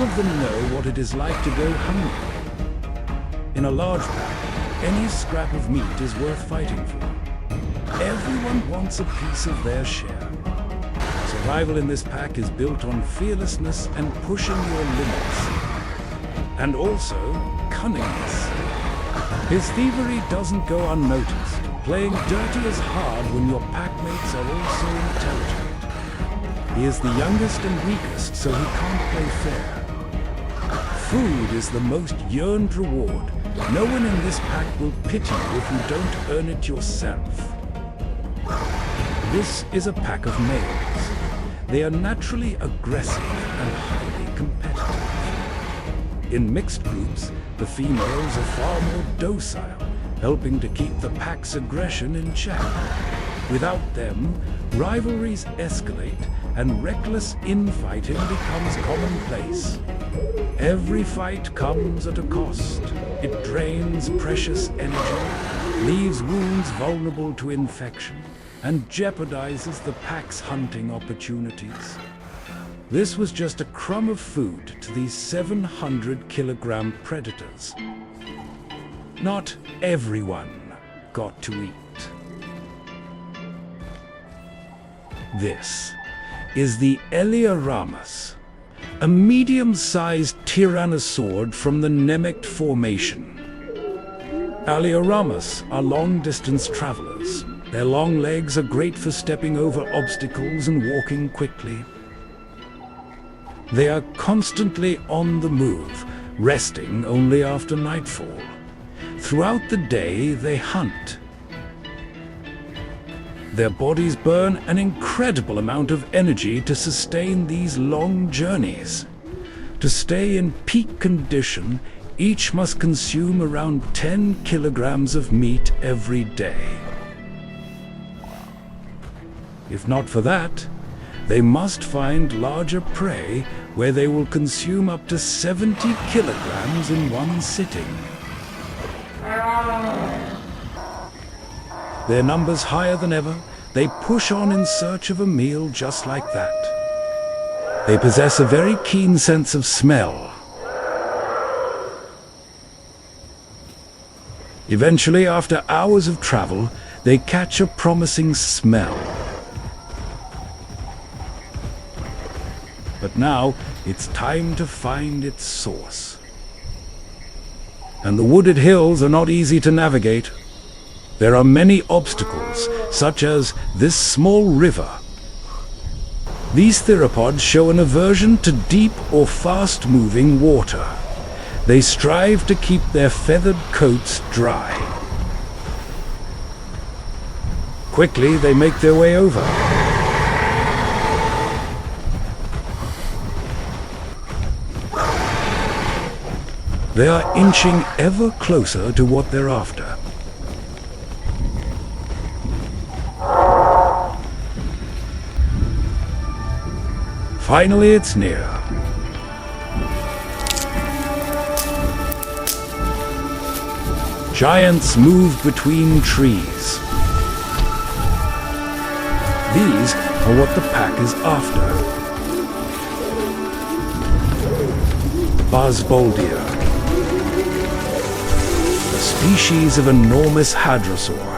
of them know what it is like to go hungry. In a large pack, any scrap of meat is worth fighting for. Everyone wants a piece of their share. Survival in this pack is built on fearlessness and pushing your limits. And also, cunningness. His thievery doesn't go unnoticed. Playing dirty is hard when your packmates are also intelligent. He is the youngest and weakest, so he can't play fair. Food is the most yearned reward. No one in this pack will pity you if you don't earn it yourself. This is a pack of males. They are naturally aggressive and highly competitive. In mixed groups, the females are far more docile, helping to keep the pack's aggression in check. Without them, rivalries escalate and reckless infighting becomes commonplace. Every fight comes at a cost. It drains precious energy, leaves wounds vulnerable to infection, and jeopardizes the pack's hunting opportunities. This was just a crumb of food to these 700-kilogram predators. Not everyone got to eat. This is the Alioramus, a medium-sized tyrannosaurid from the Nemegt Formation. Alioramus are long-distance travelers. Their long legs are great for stepping over obstacles and walking quickly. They are constantly on the move, resting only after nightfall. Throughout the day, they hunt. Their bodies burn an incredible amount of energy to sustain these long journeys. To stay in peak condition, each must consume around 10 kilograms of meat every day. If not for that, they must find larger prey where they will consume up to 70 kilograms in one sitting. Their numbers higher than ever, they push on in search of a meal just like that. They possess a very keen sense of smell. Eventually, after hours of travel, they catch a promising smell. But now, it's time to find its source. And the wooded hills are not easy to navigate. There are many obstacles, such as this small river. These theropods show an aversion to deep or fast-moving water. They strive to keep their feathered coats dry. Quickly, they make their way over. They are inching ever closer to what they're after. Finally, it's near. Giants move between trees. These are what the pack is after. Barsboldia, a species of enormous hadrosaur.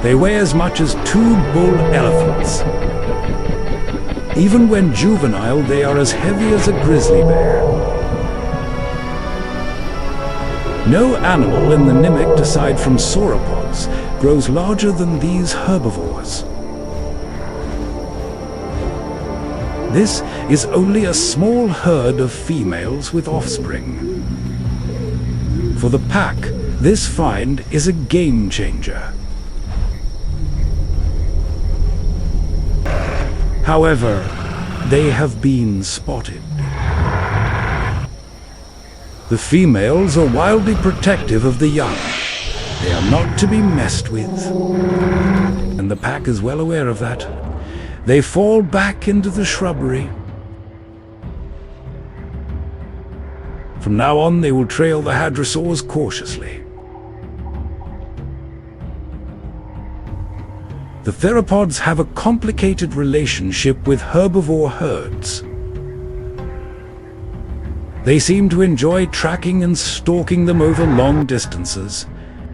They weigh as much as 2 bull elephants. Even when juvenile, they are as heavy as a grizzly bear. No animal in the Nemegt, aside from sauropods, grows larger than these herbivores. This is only a small herd of females with offspring. For the pack, this find is a game changer. However, they have been spotted. The females are wildly protective of the young. They are not to be messed with. And the pack is well aware of that. They fall back into the shrubbery. From now on, they will trail the hadrosaurs cautiously. The theropods have a complicated relationship with herbivore herds. They seem to enjoy tracking and stalking them over long distances.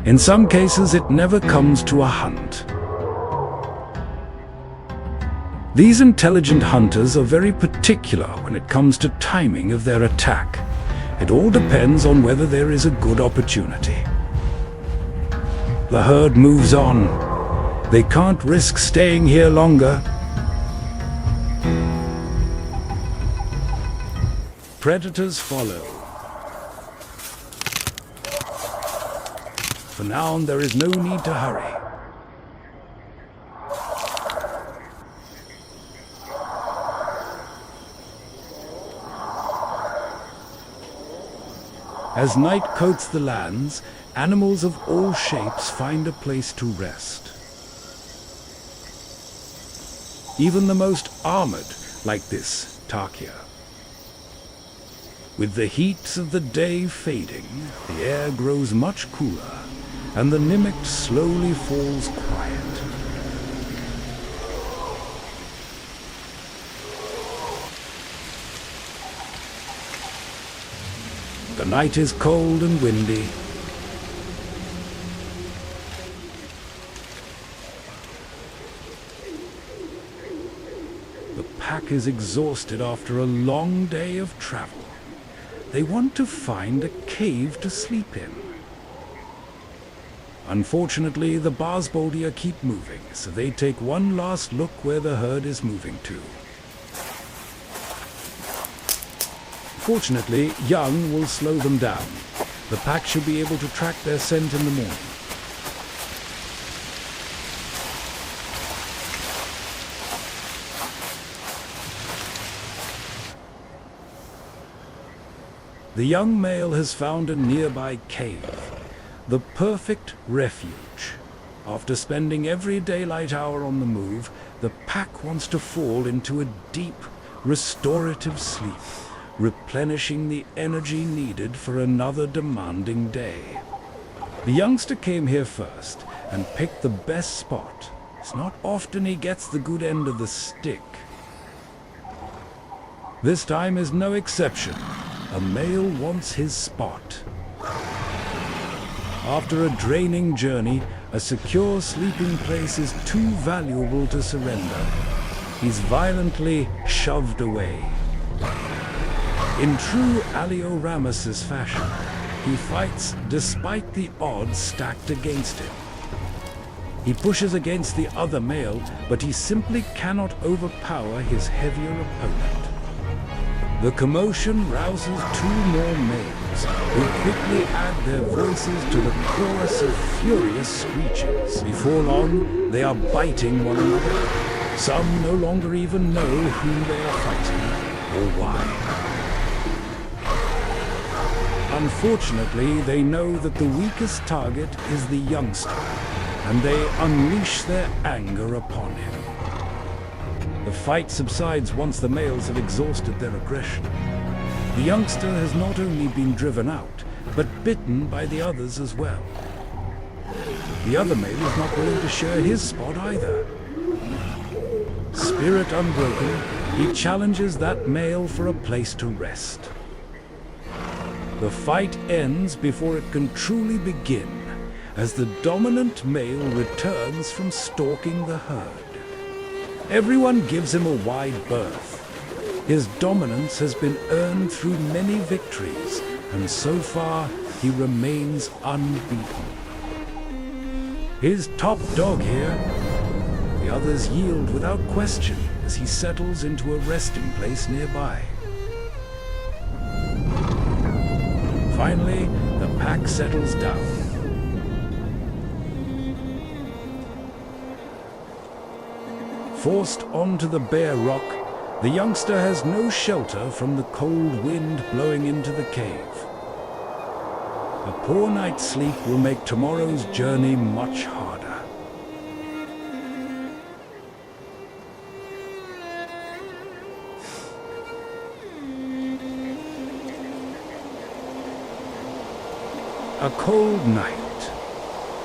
In some cases, it never comes to a hunt. These intelligent hunters are very particular when it comes to timing of their attack. It all depends on whether there is a good opportunity. The herd moves on. They can't risk staying here longer. Predators follow. For now, there is no need to hurry. As night coats the lands, animals of all shapes find a place to rest. Even the most armored, like this Tarchia. With the heat of the day fading, the air grows much cooler, and the Nemegt slowly falls quiet. The night is cold and windy. The pack is exhausted after a long day of travel. They want to find a cave to sleep in. Unfortunately, the Barsboldia keep moving, so they take one last look where the herd is moving to. Fortunately, young will slow them down. The pack should be able to track their scent in the morning. The young male has found a nearby cave, the perfect refuge. After spending every daylight hour on the move, the pack wants to fall into a deep, restorative sleep, replenishing the energy needed for another demanding day. The youngster came here first and picked the best spot. It's not often he gets the good end of the stick. This time is no exception. A male wants his spot. After a draining journey, a secure sleeping place is too valuable to surrender. He's violently shoved away. In true Alioramus fashion, he fights despite the odds stacked against him. He pushes against the other male, but he simply cannot overpower his heavier opponent. The commotion rouses two more males, who quickly add their voices to the chorus of furious screeches. Before long, they are biting one another. Some no longer even know who they are fighting, or why. Unfortunately, they know that the weakest target is the youngster, and they unleash their anger upon him. The fight subsides once the males have exhausted their aggression. The youngster has not only been driven out, but bitten by the others as well. The other male is not willing to share his spot either. Spirit unbroken, he challenges that male for a place to rest. The fight ends before it can truly begin, as the dominant male returns from stalking the herd. Everyone gives him a wide berth. His dominance has been earned through many victories, and so far he remains unbeaten. He's top dog here. The others yield without question as he settles into a resting place nearby. Finally, the pack settles down. Forced onto the bare rock, the youngster has no shelter from the cold wind blowing into the cave. A poor night's sleep will make tomorrow's journey much harder. A cold night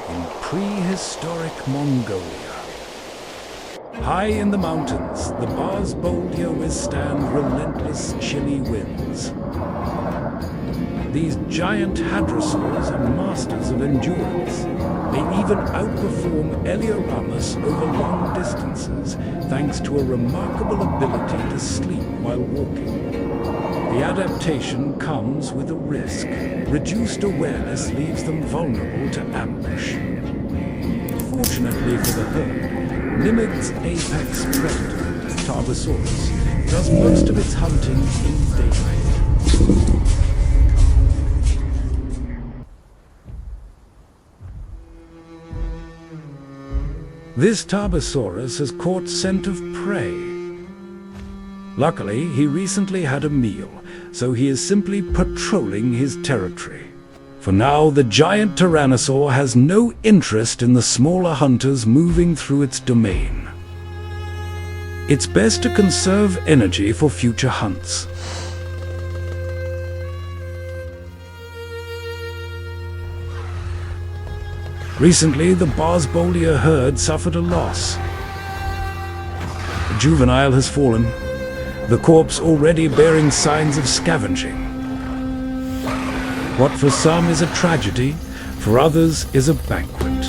in prehistoric Mongolia. High in the mountains, the Barsboldia withstand relentless, chilly winds. These giant hadrosaurs are masters of endurance. They even outperform Alioramus over long distances, thanks to a remarkable ability to sleep while walking. The adaptation comes with a risk. Reduced awareness leaves them vulnerable to ambush. Fortunately for the herd, Nemegt's apex predator, Tarbosaurus, does most of its hunting in daylight. This Tarbosaurus has caught scent of prey. Luckily, he recently had a meal, so he is simply patrolling his territory. For now, the giant tyrannosaur has no interest in the smaller hunters moving through its domain. It's best to conserve energy for future hunts. Recently, the Barsboldia herd suffered a loss. A juvenile has fallen, the corpse already bearing signs of scavenging. What for some is a tragedy, for others is a banquet.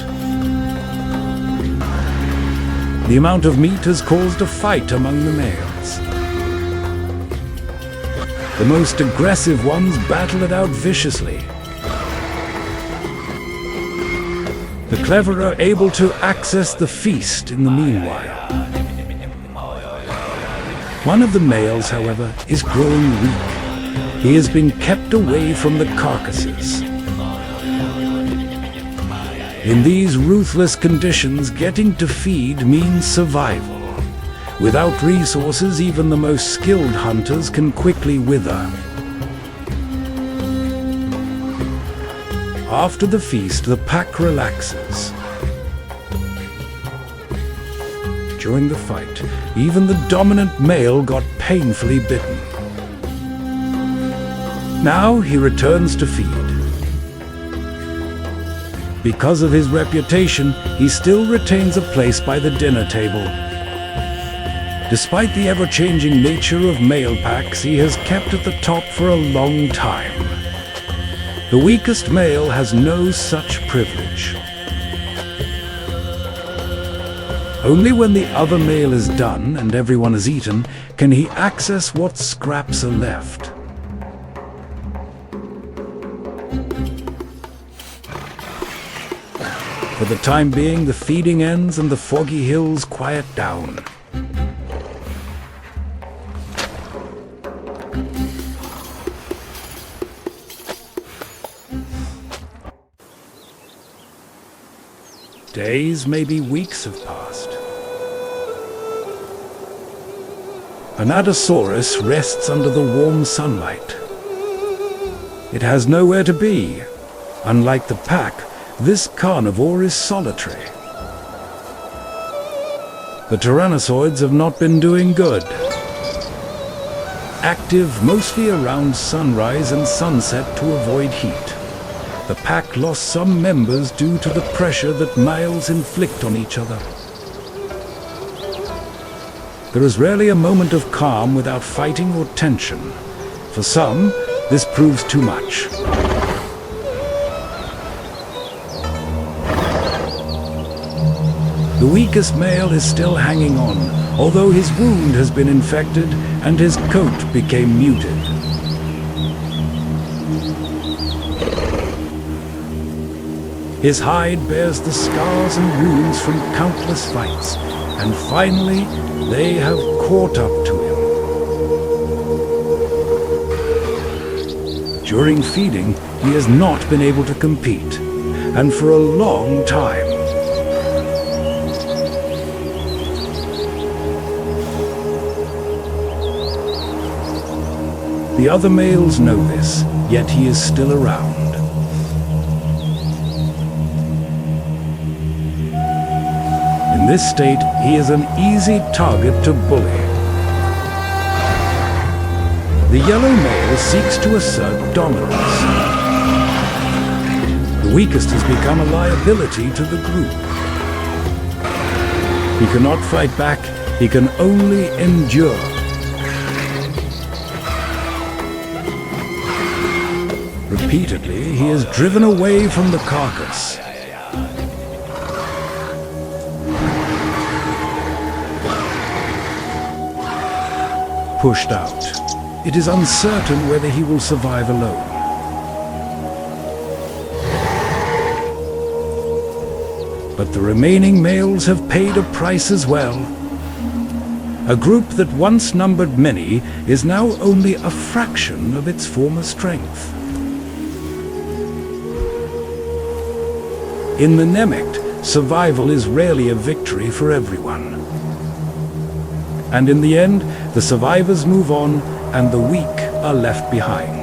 The amount of meat has caused a fight among the males. The most aggressive ones battle it out viciously. The clever are able to access the feast in the meanwhile. One of the males, however, is growing weak. He has been kept away from the carcasses. In these ruthless conditions, getting to feed means survival. Without resources, even the most skilled hunters can quickly wither. After the feast, the pack relaxes. During the fight, even the dominant male got painfully bitten. Now he returns to feed. Because of his reputation, he still retains a place by the dinner table. Despite the ever-changing nature of male packs, he has kept at the top for a long time. The weakest male has no such privilege. Only when the other male is done and everyone has eaten can he access what scraps are left. For the time being, the feeding ends and the foggy hills quiet down. Days, maybe weeks have passed. An Adasaurus rests under the warm sunlight. It has nowhere to be. Unlike the pack, this carnivore is solitary. The tyrannosaurids have not been doing good. Active mostly around sunrise and sunset to avoid heat. The pack lost some members due to the pressure that males inflict on each other. There is rarely a moment of calm without fighting or tension. For some, this proves too much. The weakest male is still hanging on, although his wound has been infected and his coat became muted. His hide bears the scars and wounds from countless fights, and finally, they have caught up to him. During feeding, he has not been able to compete, and for a long time. The other males know this, yet he is still around. In this state, he is an easy target to bully. The yellow male seeks to assert dominance. The weakest has become a liability to the group. He cannot fight back, he can only endure. Repeatedly, he is driven away from the carcass. Pushed out. It is uncertain whether he will survive alone. But the remaining males have paid a price as well. A group that once numbered many is now only a fraction of its former strength. In the Nemegt, survival is rarely a victory for everyone. And in the end, the survivors move on and the weak are left behind.